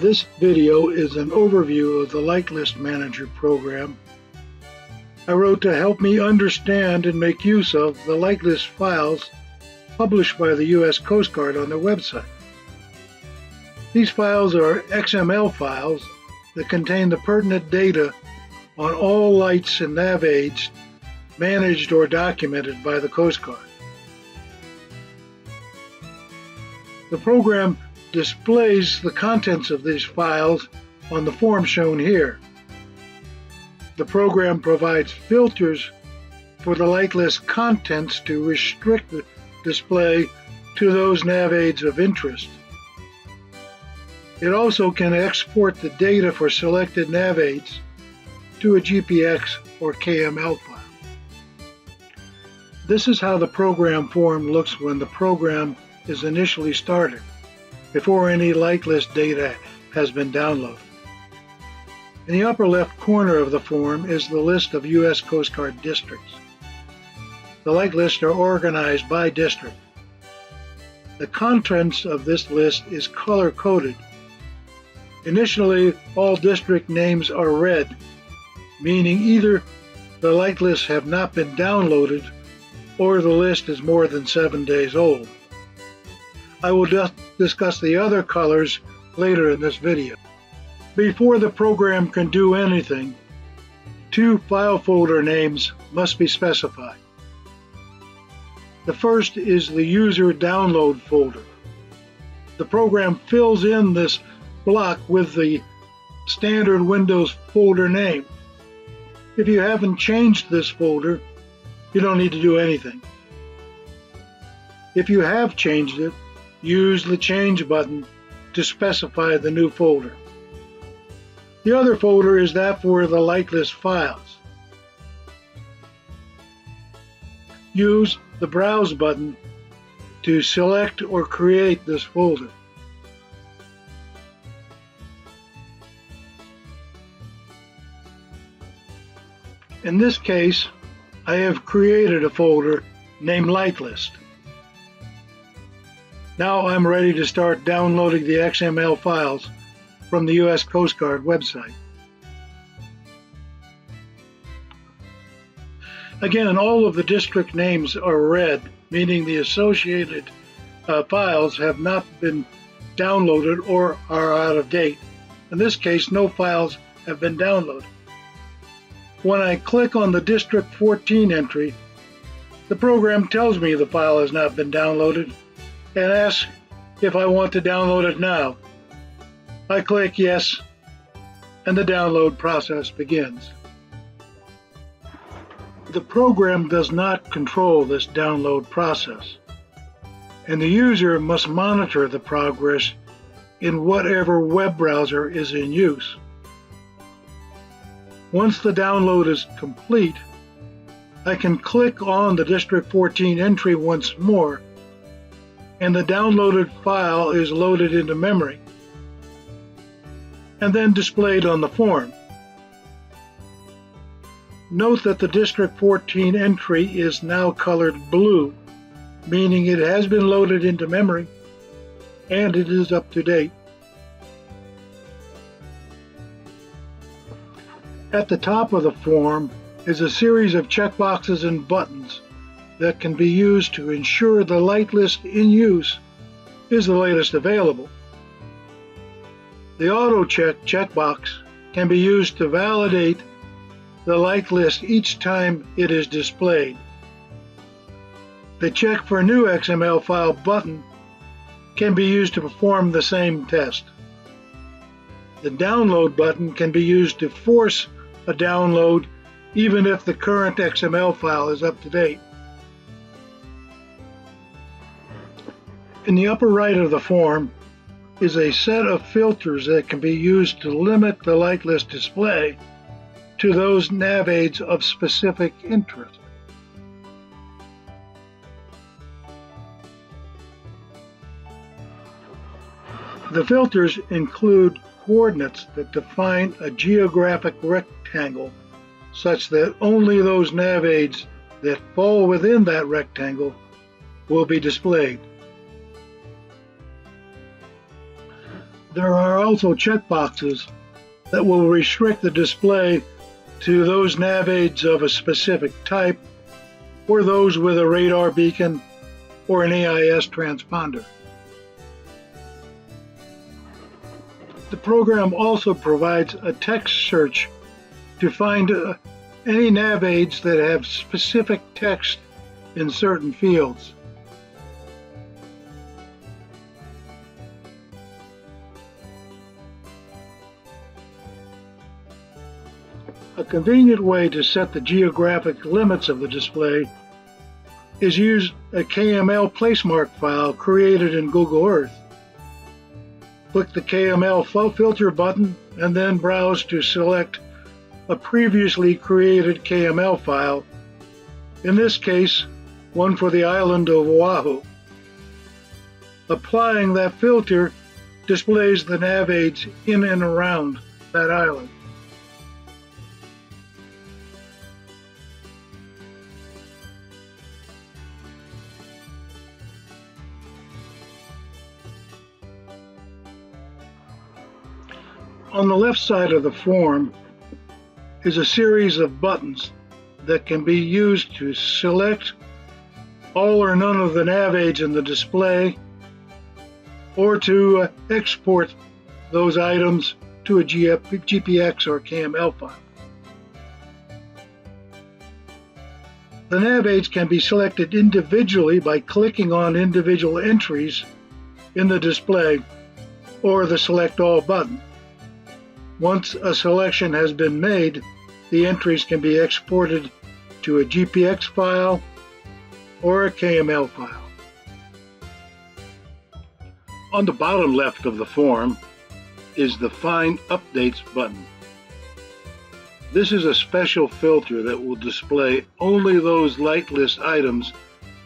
This video is an overview of the LightListManager program I wrote to help me understand and make use of the LightList files published by the U.S. Coast Guard on their website. These files are XML files that contain the pertinent data on all lights and nav aids managed or documented by the Coast Guard. The program displays the contents of these files on the form shown here. The program provides filters for the LightList contents to restrict the display to those nav aids of interest. It also can export the data for selected nav aids to a GPX or KML file. This is how the program form looks when the program is initially started, before any LightList data has been downloaded. In the upper left corner of the form is the list of U.S. Coast Guard districts. The LightLists are organized by district. The contents of this list is color-coded. Initially, all district names are red, meaning either the LightLists have not been downloaded or the list is more than 7 days old. I will discuss the other colors later in this video. Before the program can do anything, 2 file folder names must be specified. The first is the user download folder. The program fills in this block with the standard Windows folder name. If you haven't changed this folder, you don't need to do anything. If you have changed it, use the Change button to specify the new folder. The other folder is that for the LightList files. Use the Browse button to select or create this folder. In this case, I have created a folder named LightList. Now I'm ready to start downloading the XML files from the U.S. Coast Guard website. Again, all of the district names are red, meaning the associated files have not been downloaded or are out of date. In this case, no files have been downloaded. When I click on the District 14 entry, the program tells me the file has not been downloaded and asks if I want to download it now. I click yes, and the download process begins. The program does not control this download process, and the user must monitor the progress in whatever web browser is in use. Once the download is complete, I can click on the District 14 entry once more, and the downloaded file is loaded into memory and then displayed on the form. Note that the District 14 entry is now colored blue, meaning it has been loaded into memory and it is up to date. At the top of the form is a series of checkboxes and buttons that can be used to ensure the LightList in use is the latest available. The Auto Check checkbox can be used to validate the LightList each time it is displayed. The Check for New XML File button can be used to perform the same test. The Download button can be used to force a download even if the current XML file is up to date. In the upper right of the form is a set of filters that can be used to limit the LightList display to those nav aids of specific interest. The filters include coordinates that define a geographic rectangle such that only those nav aids that fall within that rectangle will be displayed. There are also checkboxes that will restrict the display to those nav aids of a specific type, or those with a radar beacon or an AIS transponder. The program also provides a text search to find any nav aids that have specific text in certain fields. A convenient way to set the geographic limits of the display is use a KML placemark file created in Google Earth. Click the KML filter button and then browse to select a previously created KML file, in this case, one for the island of Oahu. Applying that filter displays the nav aids in and around that island. On the left side of the form is a series of buttons that can be used to select all or none of the nav aids in the display, or to export those items to a GPX or KML file. The nav aids can be selected individually by clicking on individual entries in the display or the Select All button. Once a selection has been made, the entries can be exported to a GPX file or a KML file. On the bottom left of the form is the Find Updates button. This is a special filter that will display only those LightList items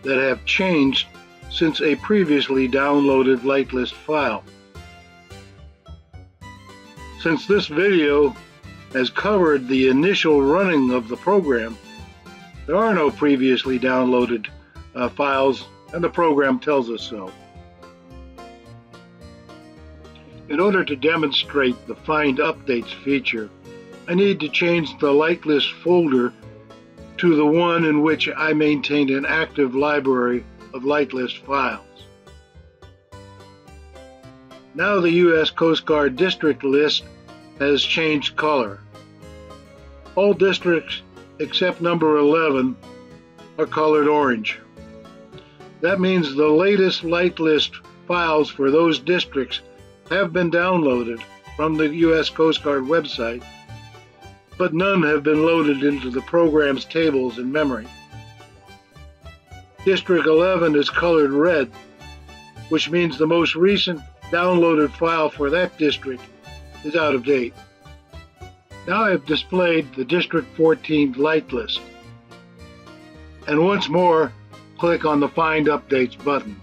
that have changed since a previously downloaded LightList file. Since this video has covered the initial running of the program, there are no previously downloaded files, and the program tells us so. In order to demonstrate the Find Updates feature, I need to change the LightList folder to the one in which I maintain an active library of LightList files. Now the U.S. Coast Guard district list has changed color. All districts except number 11 are colored orange. That means the latest LightList files for those districts have been downloaded from the U.S. Coast Guard website, but none have been loaded into the program's tables in memory. District 11 is colored red, which means the most recent downloaded file for that district is out of date. Now I have displayed the District 14 LightList. And once more, click on the Find Updates button.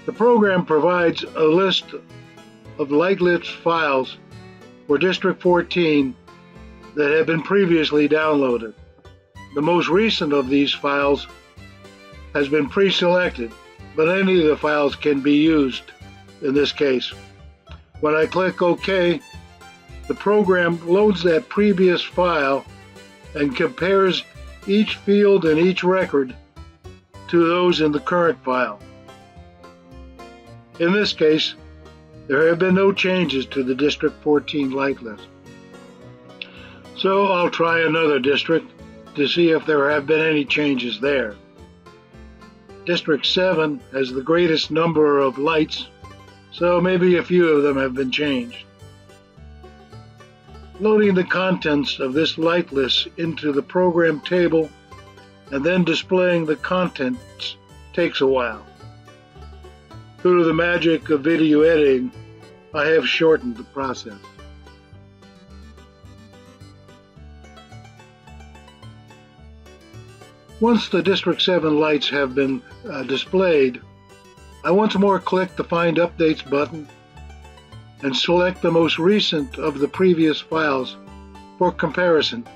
The program provides a list of LightList files for District 14 that have been previously downloaded. The most recent of these files has been pre-selected, but any of the files can be used in this case. When I click OK, the program loads that previous file and compares each field and each record to those in the current file. In this case, there have been no changes to the District 14 LightList. So I'll try another district to see if there have been any changes there. District 7 has the greatest number of lights, so maybe a few of them have been changed. Loading the contents of this LightList into the program table and then displaying the contents takes a while. Through the magic of video editing, I have shortened the process. Once the District 7 lights have been displayed, I once more click the Find Updates button and select the most recent of the previous files for comparison.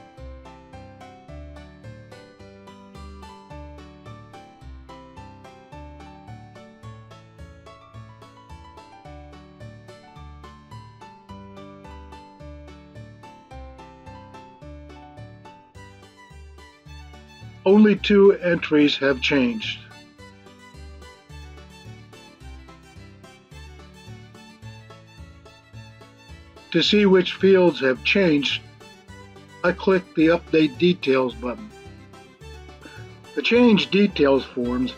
Only 2 entries have changed. To see which fields have changed, I click the Update Details button. The Change Details forms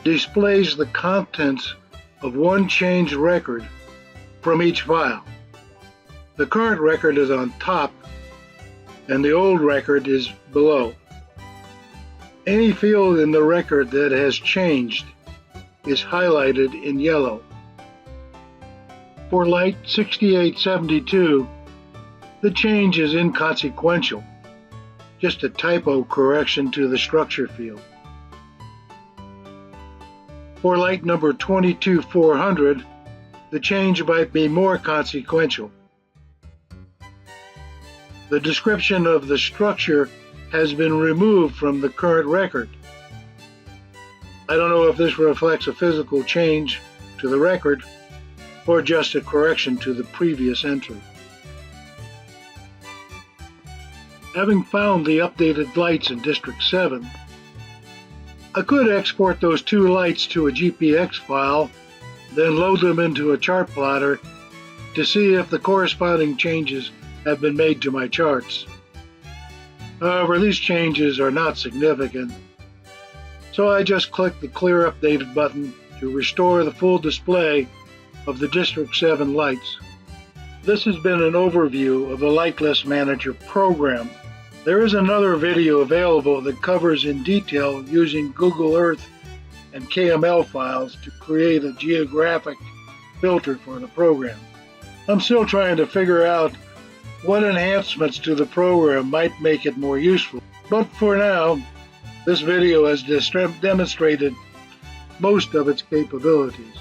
displays the contents of one changed record from each file. The current record is on top and the old record is below. Any field in the record that has changed is highlighted in yellow. For Light 6872, the change is inconsequential, just a typo correction to the structure field. For Light number 22400, the change might be more consequential. The description of the structure has been removed from the current record. I don't know if this reflects a physical change to the record or just a correction to the previous entry. Having found the updated lights in District 7, I could export those 2 lights to a GPX file, then load them into a chart plotter to see if the corresponding changes have been made to my charts. However, these changes are not significant, so I just click the Clear Updated button to restore the full display of the District 7 lights. This has been an overview of the LightListManager program. There is another video available that covers in detail using Google Earth and KML files to create a geographic filter for the program. I'm still trying to figure out what enhancements to the program might make it more useful, but for now, this video has demonstrated most of its capabilities.